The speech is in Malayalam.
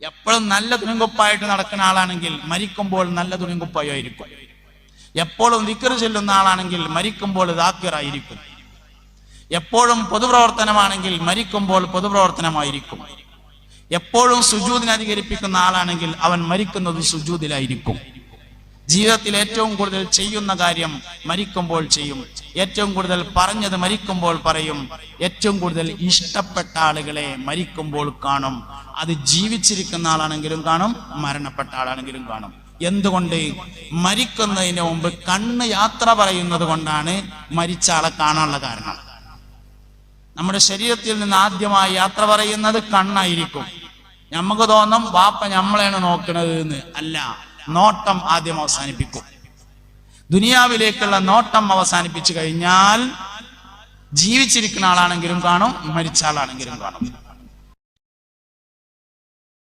എപ്പോഴും നല്ല തുണിങ്കുപ്പായിട്ട് നടക്കുന്ന ആളാണെങ്കിൽ മരിക്കുമ്പോൾ നല്ല തുണിങ്കുപ്പായിരിക്കും. എപ്പോഴും ദിക്ർ ചൊല്ലുന്ന ആളാണെങ്കിൽ മരിക്കുമ്പോൾ ദാക്കിറായിരിക്കും. എപ്പോഴും പൊതുപ്രവർത്തനമാണെങ്കിൽ മരിക്കുമ്പോൾ പൊതുപ്രവർത്തനമായിരിക്കും. എപ്പോഴും സുജൂദിനെ അധികരിപ്പിക്കുന്ന ആളാണെങ്കിൽ അവൻ മരിക്കുന്നത് സുജൂദിലായിരിക്കും. ജീവിതത്തിൽ ഏറ്റവും കൂടുതൽ ചെയ്യുന്ന കാര്യം മരിക്കുമ്പോൾ ചെയ്യും. ഏറ്റവും കൂടുതൽ പറഞ്ഞത് മരിക്കുമ്പോൾ പറയും. ഏറ്റവും കൂടുതൽ ഇഷ്ടപ്പെട്ട ആളുകളെ മരിക്കുമ്പോൾ കാണും. അത് ജീവിച്ചിരിക്കുന്ന ആളാണെങ്കിലും കാണും, മരണപ്പെട്ട ആളാണെങ്കിലും കാണും. എന്തുകൊണ്ട്? മരിക്കുന്നതിന് മുമ്പ് കണ്ണ് യാത്ര പറയുന്നത് കൊണ്ടാണ് മരിച്ച ആളെ കാണാനുള്ള കാരണം. നമ്മുടെ ശരീരത്തിൽ നിന്ന് ആദ്യമായി യാത്ര പറയുന്നത് കണ്ണായിരിക്കും. നമുക്ക് തോന്നും വാപ്പ നമ്മളെയാണ് നോക്കണത് എന്ന്. അല്ല, നോട്ടം ആദ്യം അവസാനിപ്പിക്കും. ദുനിയാവിലേക്കുള്ള നോട്ടം അവസാനിപ്പിച്ചു കഴിഞ്ഞാൽ ജീവിച്ചിരിക്കുന്ന ആളാണെങ്കിലും കാണും, മരിച്ച ആളാണെങ്കിലും കാണും.